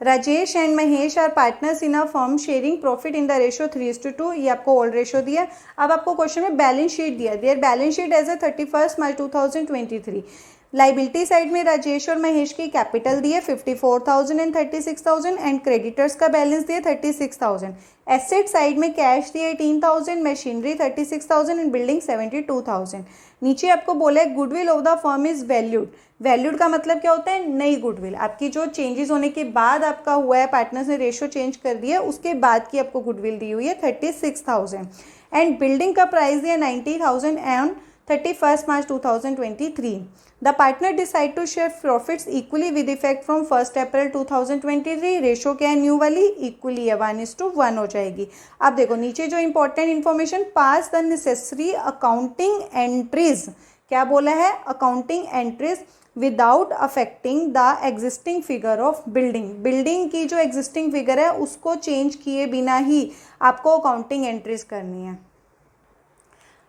Rajesh and Mahesh are partners in a firm sharing profit in the ratio 3:2। ये आपको old ratio दिया है। अब आपको क्वेश्चन में बैलेंस शीट दिया है। There balance sheet as a 31 March 2023। Liability side में राजेश और महेश की कैपिटल दी है 54,000 एंड 36,000 एंड क्रेडिटर्स का बैलेंस दिया 36,000। एसेट साइड में कैश दिया 18,000, मशीनरी 36,000 एंड बिल्डिंग 72,000। नीचे आपको बोला है goodwill of the firm is valued. Valued का मतलब क्या होता है? नई गुडविल। आपकी जो चेंजेस होने के बाद आपका हुआ है, पार्टनर्स ने रेशियो चेंज कर दिया, उसके बाद की आपको गुडविल दी हुई है 36,000। एंड बिल्डिंग का प्राइस दिया 90,000 and 31 March 2023। The partner decide to share profits equally with effect from 1 April 2023। Ratio क्या है न्यू वाली? इक्वली है, 1:1 हो जाएगी। अब देखो नीचे जो important information, pass the necessary accounting entries. क्या बोला है? Accounting entries without affecting the existing figure of building. Building की जो एग्जिस्टिंग फिगर है उसको चेंज किए बिना ही आपको अकाउंटिंग एंट्रीज करनी है।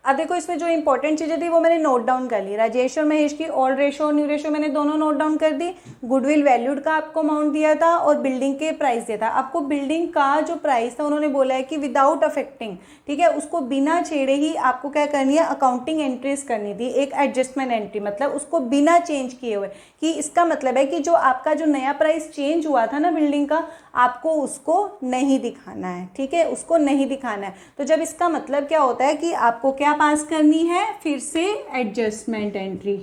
अब देखो इसमें जो इंपॉर्टेंट चीज़ें थी वो मैंने नोट डाउन कर ली। राजेश और महेश की ओल्ड रेशो और न्यू रेशो मैंने दोनों नोट डाउन कर दी। गुडविल वैल्यूड का आपको अमाउंट दिया था और बिल्डिंग के प्राइस दिया था। आपको बिल्डिंग का जो प्राइस था उन्होंने बोला है कि विदाउट अफेक्टिंग, ठीक है, उसको बिना छेड़े ही आपको क्या करनी है? अकाउंटिंग एंट्रीज करनी थी, एक एडजस्टमेंट एंट्री, मतलब उसको बिना चेंज किए हुए। कि इसका मतलब है कि जो आपका जो नया प्राइस चेंज हुआ था ना बिल्डिंग का, आपको उसको नहीं दिखाना है, ठीक है, उसको नहीं दिखाना है। तो जब इसका मतलब क्या होता है कि आपको क्या पास करनी है? फिर से एडजस्टमेंट एंट्री।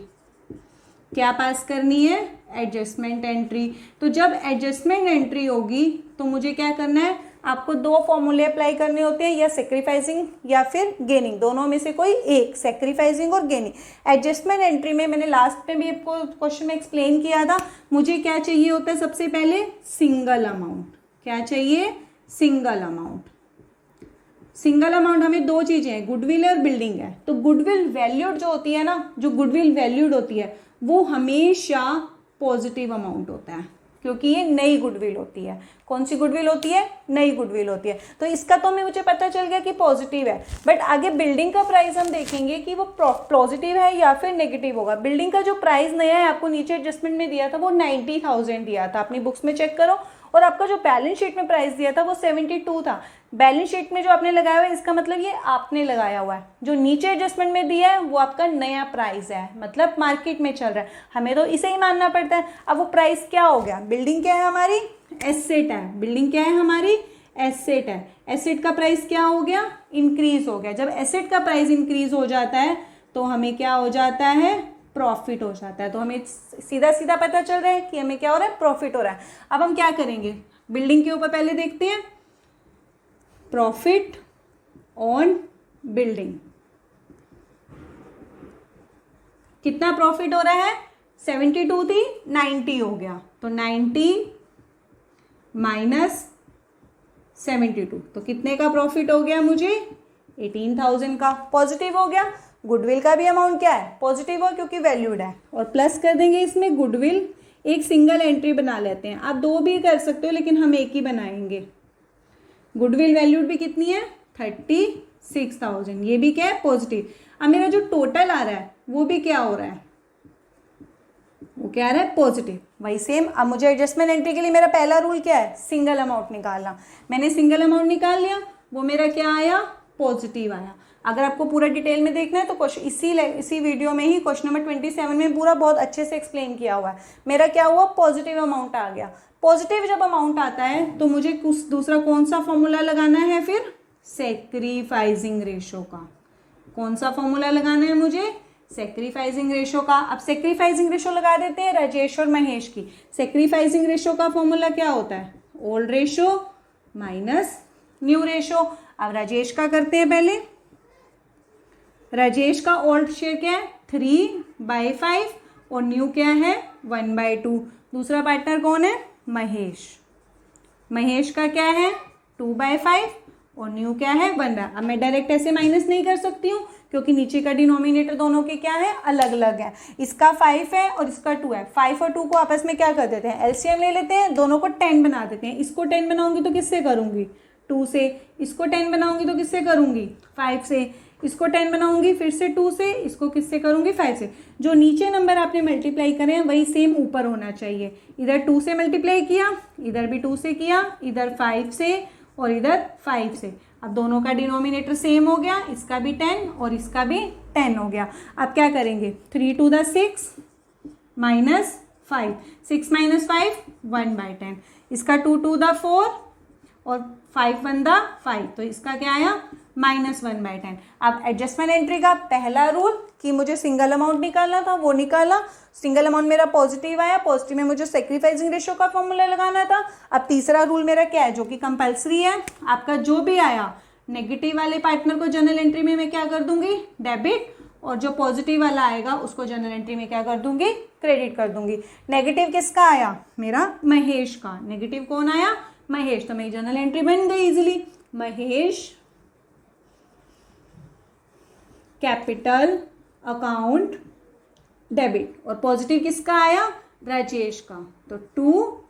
क्या पास करनी है? Adjustment entry. तो जब एडजस्टमेंट एंट्री होगी तो मुझे क्या करना है? आपको दो फॉर्मूले अप्लाई करने होते हैं, या सेक्रीफाइसिंग या फिर गेनिंग, दोनों में से कोई एक, सेक्रीफाइसिंग और गेनिंग। एडजस्टमेंट एंट्री में मैंने लास्ट में भी आपको क्वेश्चन में एक्सप्लेन किया था, मुझे क्या चाहिए होता है? सबसे पहले सिंगल अमाउंट। क्या चाहिए? Single amount. सिंगल अमाउंट हमें दो चीजें हैं, गुडविल और बिल्डिंग है। तो गुडविल वैल्यूड जो होती है ना, जो गुडविल वैल्यूड होती है वो हमेशा पॉजिटिव अमाउंट होता है, क्योंकि ये नई गुडविल होती है। कौन सी गुडविल होती है? नई गुडविल होती है। तो इसका तो मुझे पता चल गया कि पॉजिटिव है, बट आगे बिल्डिंग का प्राइस हम देखेंगे कि वो पॉजिटिव है या फिर नेगेटिव होगा। बिल्डिंग का जो प्राइस नया है आपको नीचे एडजस्टमेंट में दिया था वो 90,000 दिया था, अपनी बुक्स में चेक करो। और आपका जो बैलेंस शीट में प्राइस दिया था वो 72 था। बैलेंस शीट में जो आपने लगाया हुआ है इसका मतलब ये आपने लगाया हुआ है, जो नीचे एडजस्टमेंट में दिया है वो आपका नया प्राइस है, मतलब मार्केट में चल रहा है, हमें तो इसे ही मानना पड़ता है। अब वो प्राइस क्या हो गया? बिल्डिंग क्या है हमारी? एसेट है। बिल्डिंग क्या है हमारी? एसेट है। एसेट का प्राइस क्या हो गया? इंक्रीज हो गया। जब एसेट का प्राइस इंक्रीज हो जाता है तो हमें क्या हो जाता है? प्रॉफिट हो जाता है। तो हमें सीधा सीधा पता चल रहा है कि हमें क्या हो रहा है? प्रॉफिट हो रहा है। अब हम क्या करेंगे? बिल्डिंग के ऊपर पहले देखते हैं, प्रॉफिट ऑन बिल्डिंग। कितना प्रॉफिट हो रहा है? 72 थी, 90 हो गया, तो 90 माइनस 72, तो कितने का प्रॉफिट हो गया मुझे? 18,000 का। पॉजिटिव हो गया। गुडविल का भी अमाउंट क्या है? पॉजिटिव हो, क्योंकि वैल्यूड है। और प्लस कर देंगे इसमें गुडविल, एक सिंगल एंट्री बना लेते हैं। आप दो भी कर सकते हो लेकिन हम एक ही बनाएंगे। गुडविल वैल्यूड भी कितनी है? 36,000। ये भी क्या है? पॉजिटिव। अब मेरा जो टोटल आ रहा है वो भी क्या हो रहा है? वो क्या आ रहा है? पॉजिटिव। वही सेम। अब मुझे एडजस्टमेंट एंट्री के लिए मेरा पहला रूल क्या है? सिंगल अमाउंट निकालना। मैंने सिंगल अमाउंट निकाल लिया, वो मेरा क्या आया? पॉजिटिव आया। अगर आपको पूरा डिटेल में देखना है तो इसी वीडियो में ही क्वेश्चन नंबर 27 में पूरा बहुत अच्छे से एक्सप्लेन किया हुआ है। मेरा क्या हुआ? पॉजिटिव अमाउंट आ गया। पॉजिटिव जब अमाउंट आता है तो मुझे कुछ दूसरा कौन सा फॉर्मूला लगाना है? फिर सेक्रीफाइसिंग रेशो का। कौन सा फॉर्मूला लगाना है मुझे? सेक्रीफाइसिंग रेशो का। अब सेक्रीफाइसिंग रेशो लगा देते हैं राजेश और महेश की। सेक्रीफाइसिंग रेशो का फॉर्मूला क्या होता है? Old ratio minus new ratio. अब राजेश का करते हैं पहले। राजेश का ओल्ड शेयर क्या है? 3/5 और न्यू क्या है? 1/2। दूसरा पार्टनर कौन है? महेश। महेश का क्या है? 2/5 और न्यू क्या है? 1/2। अब मैं डायरेक्ट ऐसे माइनस नहीं कर सकती हूँ क्योंकि नीचे का डिनोमिनेटर दोनों के क्या है? अलग अलग है। इसका 5 है और इसका 2 है। 5 और 2 को आपस में क्या कर देते हैं? एलसीएम ले लेते हैं, दोनों को 10 बना देते हैं। इसको 10 बनाऊंगी तो किससे करूंगी? 2 से। इसको 10 बनाऊंगी तो किससे करूंगी? 5 से। इसको 10 बनाऊंगी फिर से 2 से, इसको किससे करूंगी 5 से। जो नीचे नंबर आपने मल्टीप्लाई करे हैं वही सेम ऊपर होना चाहिए। इधर 2 से मल्टीप्लाई किया, इधर भी 2 से किया, इधर 5 से और इधर 5 से। अब दोनों का डिनोमिनेटर सेम हो गया, इसका भी 10 और इसका भी 10 हो गया। अब क्या करेंगे, 3 to the 6 माइनस 5, 6 माइनस 5 1/10, इसका 2 to the 4 और 5 1 the 5, तो इसका क्या आया -1/10। अब एडजस्टमेंट एंट्री का पहला रूल कि मुझे सिंगल अमाउंट निकालना था वो निकाला, सिंगल अमाउंट मेरा पॉजिटिव आया, पॉजिटिव में मुझे सेक्रीफाइसिंग रेशियो का फॉर्मूला लगाना था। अब तीसरा रूल मेरा क्या है, जो कि कंपल्सरी है, आपका जो भी आया नेगेटिव वाले पार्टनर को जर्नल एंट्री में मैं क्या कर दूंगी, डेबिट, और जो पॉजिटिव वाला आएगा उसको जर्नल एंट्री में क्या कर दूंगी, क्रेडिट कर दूंगी। नेगेटिव किसका आया, मेरा महेश का। नेगेटिव कौन आया, महेश, तो मेरी जर्नल एंट्री बन गई easily, Mahesh capital account debit. और पॉजिटिव किसका आया, राजेश का, तो 2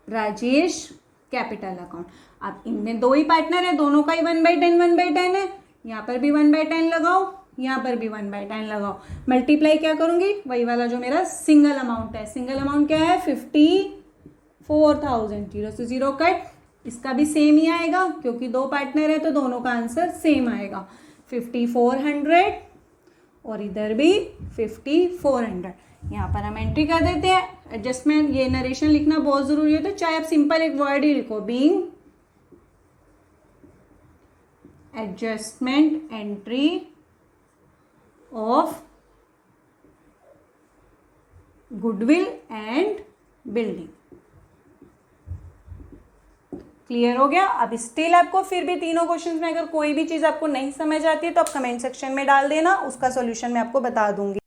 राजेश कैपिटल अकाउंट। अब इनमें दो ही पार्टनर है, दोनों का ही 1/10 है, यहाँ पर भी 1/10 लगाओ, यहाँ पर भी 1/10 लगाओ। मल्टीप्लाई क्या करूंगी, वही वाला जो मेरा सिंगल अमाउंट है। सिंगल अमाउंट क्या है 54,000, 0 से 0 कट, इसका भी सेम ही आएगा क्योंकि दो पार्टनर है तो दोनों का आंसर सेम आएगा, 5400 और इधर भी 5400। यहाँ पर हम एंट्री कर देते हैं। एडजस्टमेंट, ये नरेशन लिखना बहुत जरूरी है, तो चाहे आप सिंपल एक वर्ड ही लिखो, being adjustment entry of goodwill and building. Clear हो गया। अब स्टिल आपको फिर भी तीनों क्वेश्चंस में अगर कोई भी चीज आपको नहीं समझ आती है तो आप कमेंट सेक्शन में डाल देना, उसका सॉल्यूशन मैं आपको बता दूंगी।